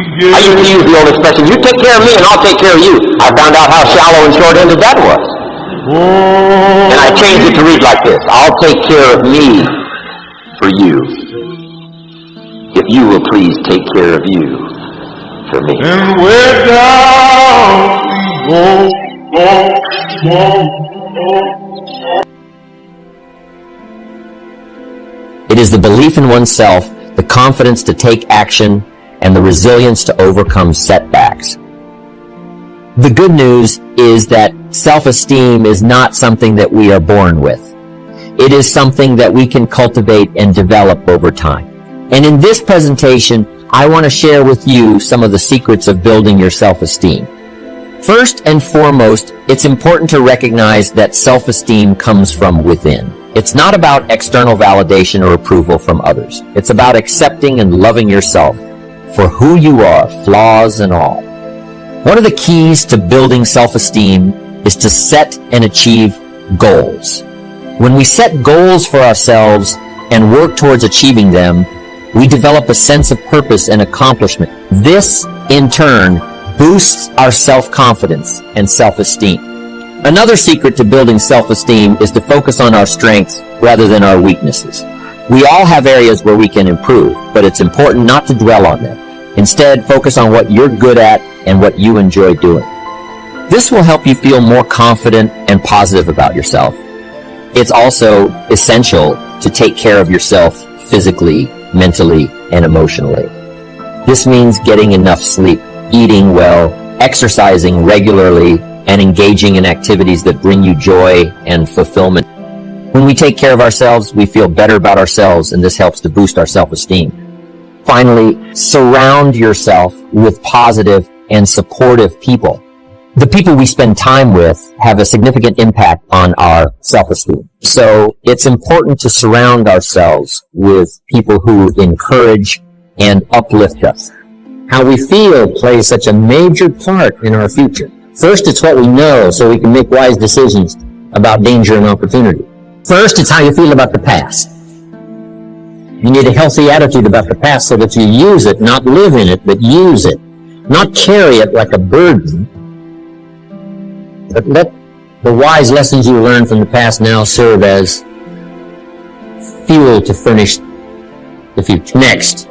I used to use the old expression, you take care of me and I'll take care of you. I found out how shallow and short-ended that was. And I changed it to read like this, I'll take care of me for you, if you will please take care of you for me. And we're down we go. It is the belief in oneself, the confidence to take action, and the resilience to overcome setbacks. The good news is that self-esteem is not something that we are born with. It is something that we can cultivate and develop over time. And in this presentation, I want to share with you some of the secrets of building your self-esteem. First and foremost, it's important to recognize that self-esteem comes from within. It's not about external validation or approval from others. It's about accepting and loving yourself for who you are, flaws and all. One of the keys to building self-esteem is to set and achieve goals. When we set goals for ourselves and work towards achieving them, we develop a sense of purpose and accomplishment. This, in turn, boosts our self-confidence and self-esteem. Another secret to building self-esteem is to focus on our strengths rather than our weaknesses. We all have areas where we can improve, but it's important not to dwell on them. Instead, focus on what you're good at and what you enjoy doing. This will help you feel more confident and positive about yourself. It's also essential to take care of yourself physically, mentally, and emotionally. This means getting enough sleep, eating well, exercising regularly, and engaging in activities that bring you joy and fulfillment. When we take care of ourselves, we feel better about ourselves, and this helps to boost our self-esteem. Finally, surround yourself with positive and supportive people. The people we spend time with have a significant impact on our self-esteem. So it's important to surround ourselves with people who encourage and uplift us. How we feel plays such a major part in our future. First, it's what we know, so we can make wise decisions about danger and opportunity. First, it's how you feel about the past. You need a healthy attitude about the past so that you use it, not live in it, but use it. Not carry it like a burden, but let the wise lessons you learned from the past now serve as fuel to furnish the future. Next,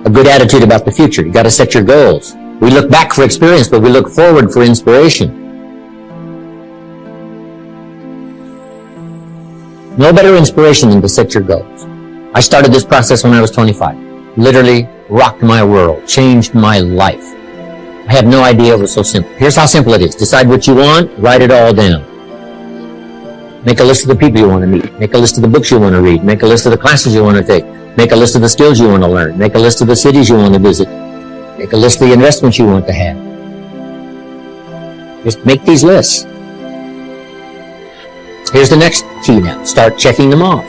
a good attitude about the future. You got to set your goals. We look back for experience, but we look forward for inspiration. No better inspiration than to set your goals. I started this process when I was 25. Literally rocked my world, changed my life. I had no idea it was so simple. Here's how simple it is. Decide what you want, write it all down. Make a list of the people you want to meet. Make a list of the books you want to read. Make a list of the classes you want to take. Make a list of the skills you want to learn. Make a list of the cities you want to visit. Make a list of the investments you want to have. Just make these lists. Here's the next key now. Start checking them off.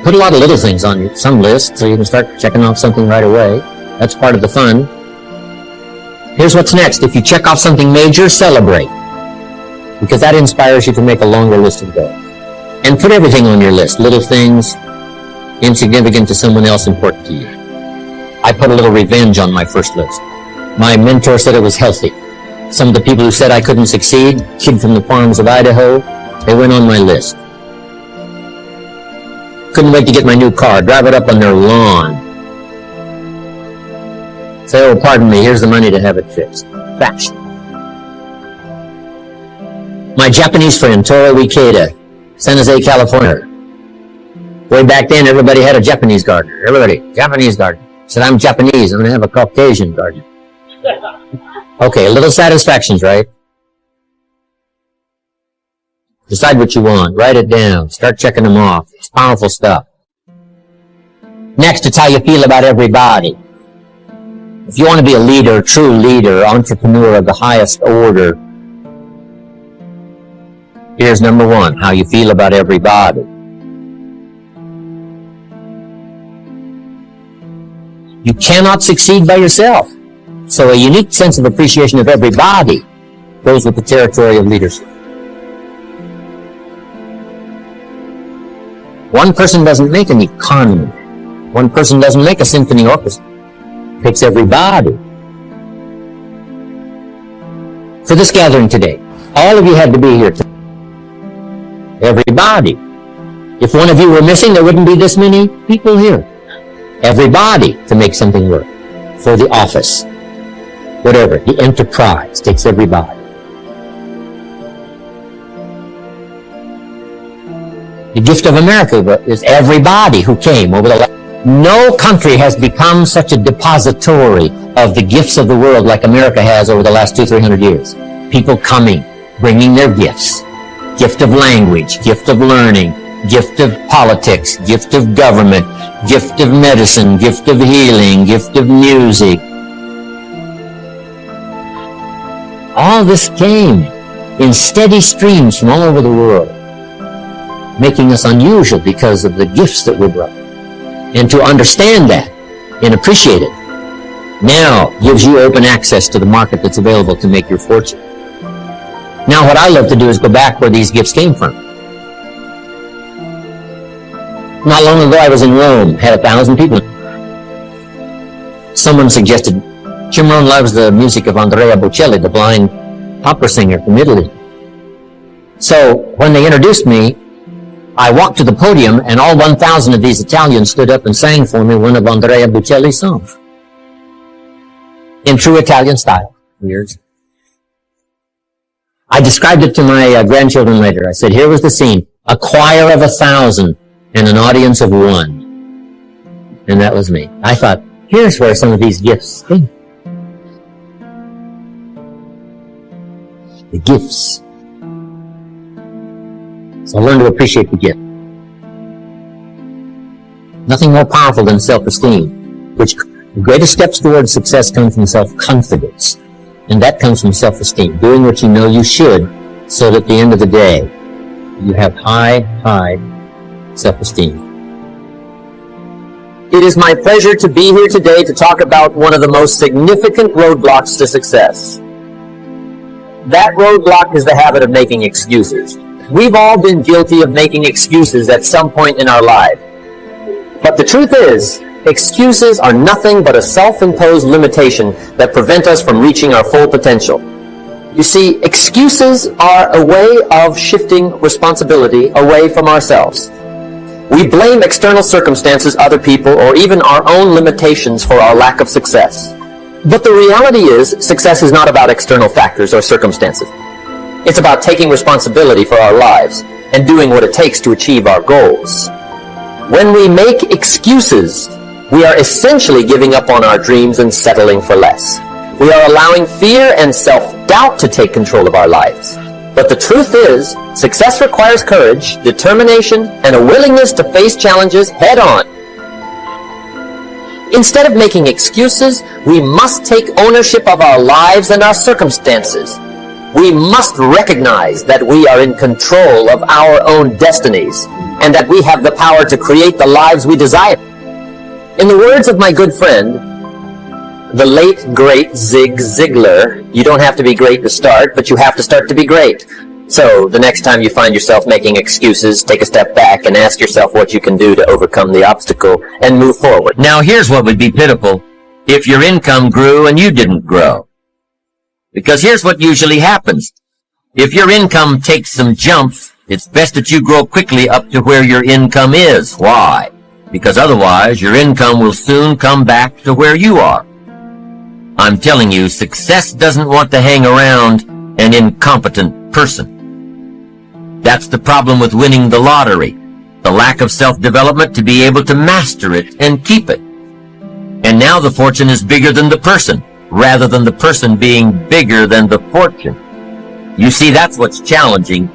Put a lot of little things on some list so you can start checking off something right away. That's part of the fun. Here's what's next. If you check off something major, celebrate. Because that inspires you to make a longer list of goals. And put everything on your list. Little things, insignificant to someone else, important to you. I put a little revenge on my first list. My mentor said it was healthy. Some of the people who said I couldn't succeed, kid from the farms of Idaho, they went on my list. Couldn't wait to get my new car, drive it up on their lawn. Say, oh, pardon me, here's the money to have it fixed. Fashion. My Japanese friend, Toru Ikeda, San Jose, California. Way back then, everybody had a Japanese gardener. Everybody, Japanese gardener. Said, I'm Japanese, I'm going to have a Caucasian gardener. Okay, little satisfactions, right? Decide what you want. Write it down. Start checking them off. It's powerful stuff. Next, it's how you feel about everybody. If you want to be a leader, true leader, entrepreneur of the highest order, here's number one, how you feel about everybody. You cannot succeed by yourself. So a unique sense of appreciation of everybody goes with the territory of leadership. One person doesn't make an economy. One person doesn't make a symphony orchestra. takes everybody. For this gathering today, all of you had to be here today. Everybody. If one of you were missing, there wouldn't be this many people here. Everybody to make something work. For the office. Whatever. The enterprise takes everybody. The gift of America is everybody who came over the last. No country has become such a depository of the gifts of the world like America has over the last 200-300 years. People coming, bringing their gifts. Gift of language, gift of learning, gift of politics, gift of government, gift of medicine, gift of healing, gift of music. All this came in steady streams from all over the world, making us unusual because of the gifts that were brought. And to understand that and appreciate it now gives you open access to the market that's available to make your fortune. Now what I love to do is go back where these gifts came from. Not long ago I was in Rome, had 1,000 people. Someone suggested, Jim Rohn loves the music of Andrea Bocelli, the blind opera singer from Italy. So when they introduced me, I walked to the podium and all 1,000 of these Italians stood up and sang for me one of Andrea Bocelli's songs. In true Italian style. Weird. I described it to my grandchildren later. I said, here was the scene. A choir of 1,000 and an audience of 1. And that was me. I thought, here's where some of these gifts came. The gifts. So learn to appreciate the gift. Nothing more powerful than self-esteem, which the greatest steps towards success come from self-confidence. And that comes from self-esteem, doing what you know you should, so that at the end of the day, you have high self-esteem. It is my pleasure to be here today to talk about one of the most significant roadblocks to success. That roadblock is the habit of making excuses. We've all been guilty of making excuses at some point in our life. But the truth is, excuses are nothing but a self-imposed limitation that prevent us from reaching our full potential. You see, excuses are a way of shifting responsibility away from ourselves. We blame external circumstances, other people, or even our own limitations for our lack of success. But the reality is, success is not about external factors or circumstances. It's about taking responsibility for our lives and doing what it takes to achieve our goals. When we make excuses, we are essentially giving up on our dreams and settling for less. We are allowing fear and self-doubt to take control of our lives. But the truth is, success requires courage, determination, and a willingness to face challenges head-on. Instead of making excuses, we must take ownership of our lives and our circumstances. We must recognize that we are in control of our own destinies and that we have the power to create the lives we desire. In the words of my good friend, the late, great Zig Ziglar, you don't have to be great to start, but you have to start to be great. So, the next time you find yourself making excuses, take a step back and ask yourself what you can do to overcome the obstacle and move forward. Now, here's what would be pitiful if your income grew and you didn't grow. Because here's what usually happens. If your income takes some jumps, it's best that you grow quickly up to where your income is. Why? Because otherwise, your income will soon come back to where you are. I'm telling you, success doesn't want to hang around an incompetent person. That's the problem with winning the lottery. The lack of self-development to be able to master it and keep it. And now the fortune is bigger than the person, rather than the person being bigger than the fortune. You see, that's what's challenging.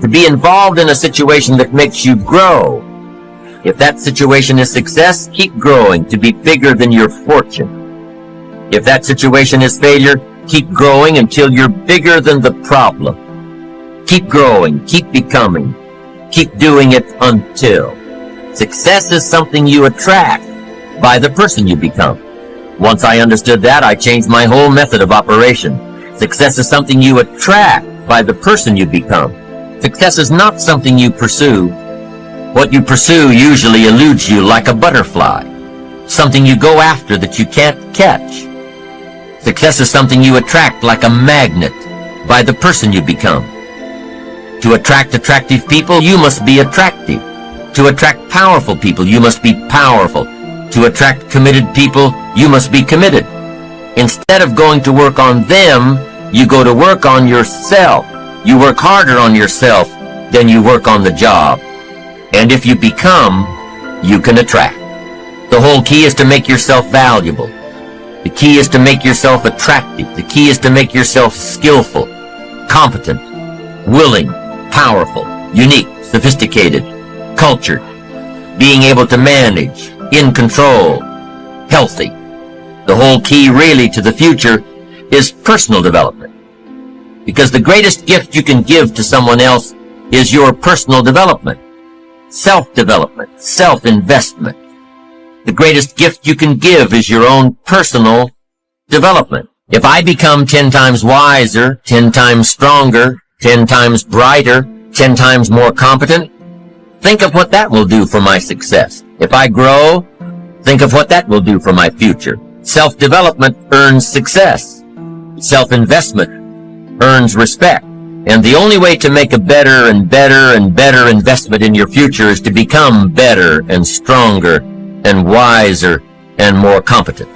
To be involved in a situation that makes you grow. If that situation is success, keep growing to be bigger than your fortune. If that situation is failure, keep growing until you're bigger than the problem. Keep growing, keep becoming, keep doing it until. Success is something you attract by the person you become. Once I understood that, I changed my whole method of operation. Success is something you attract by the person you become. Success is not something you pursue. What you pursue usually eludes you like a butterfly. something you go after that you can't catch. Success is something you attract like a magnet by the person you become. To attract attractive people, you must be attractive. To attract powerful people, you must be powerful. To attract committed people, you must be committed. Instead of going to work on them, you go to work on yourself. You work harder on yourself than you work on the job. And if you become, you can attract. The whole key is to make yourself valuable. The key is to make yourself attractive. The key is to make yourself skillful, competent, willing, powerful, unique, sophisticated, cultured, being able to manage, in control, healthy. The whole key really to the future is personal development. Because the greatest gift you can give to someone else is your personal development, self-development, self-investment. The greatest gift you can give is your own personal development. If I become 10 times wiser, 10 times stronger, 10 times brighter, 10 times more competent, think of what that will do for my success. If I grow, think of what that will do for my future. Self-development earns success. Self-investment earns respect. And the only way to make a better and better and better investment in your future is to become better and stronger and wiser and more competent.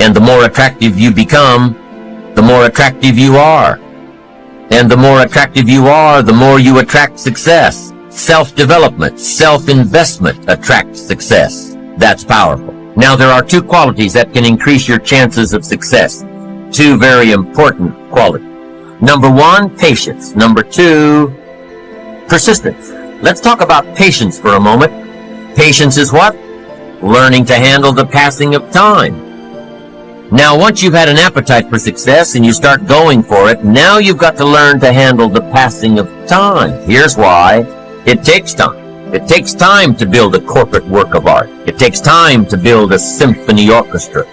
And the more attractive you become, the more attractive you are. And the more attractive you are, the more you attract success. Self-development, self-investment attracts success. That's powerful. Now there are two qualities that can increase your chances of success. Two very important qualities. Number one, patience. Number two, persistence. Let's talk about patience for a moment. Patience is what? Learning to handle the passing of time. Now, once you've had an appetite for success and you start going for it, now you've got to learn to handle the passing of time. Here's why. It takes time. It takes time to build a corporate work of art. It takes time to build a symphony orchestra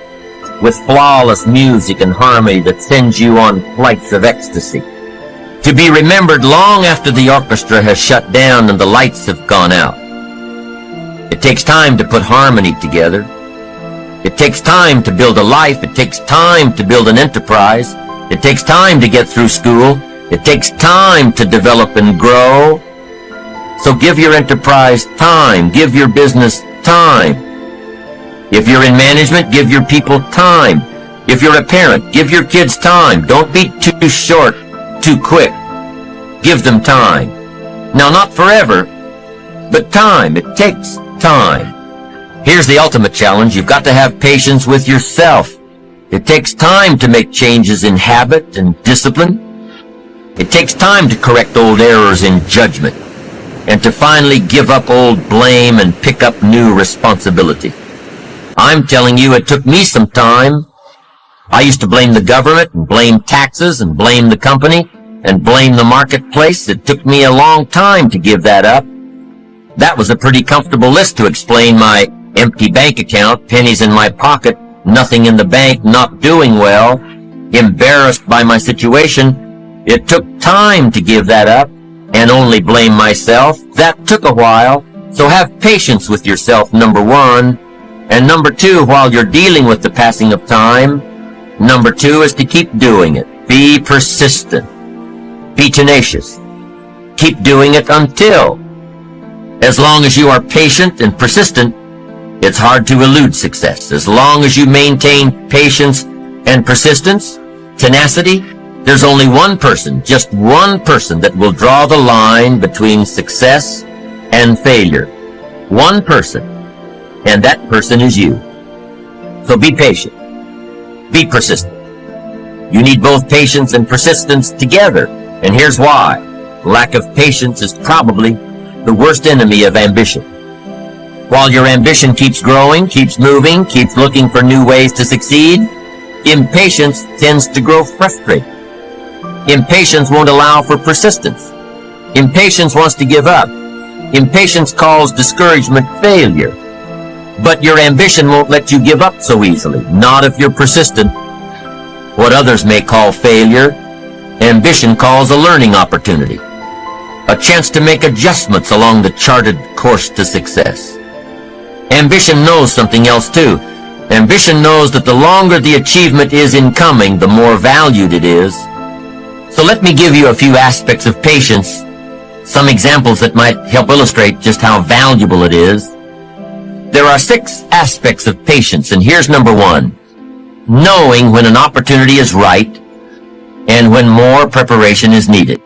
with flawless music and harmony that sends you on flights of ecstasy, to be remembered long after the orchestra has shut down and the lights have gone out. It takes time to put harmony together. It takes time to build a life. It takes time to build an enterprise. It takes time to get through school. It takes time to develop and grow. So give your enterprise time. Give your business time. If you're in management, give your people time. If you're a parent, give your kids time. Don't be too short, too quick. Give them time. Now, not forever, but time. It takes time. Here's the ultimate challenge. You've got to have patience with yourself. It takes time to make changes in habit and discipline. It takes time to correct old errors in judgment and to finally give up old blame and pick up new responsibility. I'm telling you, it took me some time. I used to blame the government and blame taxes and blame the company and blame the marketplace. It took me a long time to give that up. That was a pretty comfortable list to explain my empty bank account, pennies in my pocket, nothing in the bank, not doing well, embarrassed by my situation. It took time to give that up and only blame myself. That took a while. So have patience with yourself, number one. And number two, while you're dealing with the passing of time, number two is to keep doing it. Be persistent. Be tenacious. Keep doing it until. As long as you are patient and persistent, it's hard to elude success. As long as you maintain patience and persistence, tenacity, there's only one person, just one person that will draw the line between success and failure. One person, and that person is you. So be patient. Be persistent. You need both patience and persistence together, and here's why. Lack of patience is probably the worst enemy of ambition. While your ambition keeps growing, keeps moving, keeps looking for new ways to succeed, impatience tends to grow frustrated. Impatience won't allow for persistence. Impatience wants to give up. Impatience calls discouragement failure. But your ambition won't let you give up so easily, not if you're persistent. What others may call failure, ambition calls a learning opportunity, a chance to make adjustments along the charted course to success. Ambition knows something else too. Ambition knows that the longer the achievement is in coming, the more valued it is. So let me give you a few aspects of patience, some examples that might help illustrate just how valuable it is. There are 6 aspects of patience, and here's number 1. Knowing when an opportunity is right and when more preparation is needed.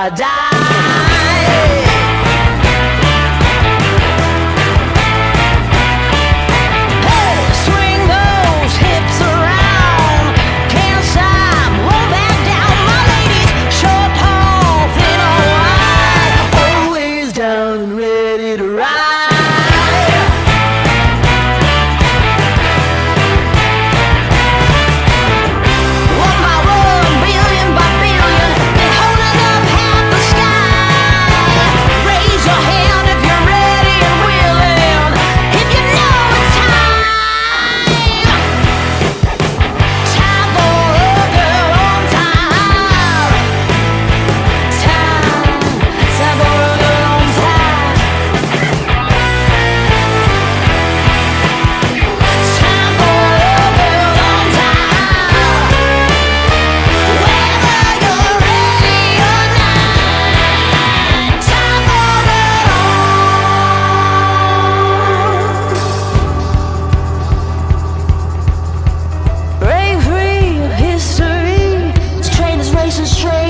or die. Hey, swing those hips around. Can't stop, roll back down. My ladies, short, tall, thin or wide, always down and ready to ride. One by one, billion by billion, been holding up half the sky. Raise your hand if you're ready and willing, if you know it's time. Time for a girl on time. Time for a girl on time. Time for a girl on time. Whether you're ready or not, time for a girl. Break free of history. This train is racing straight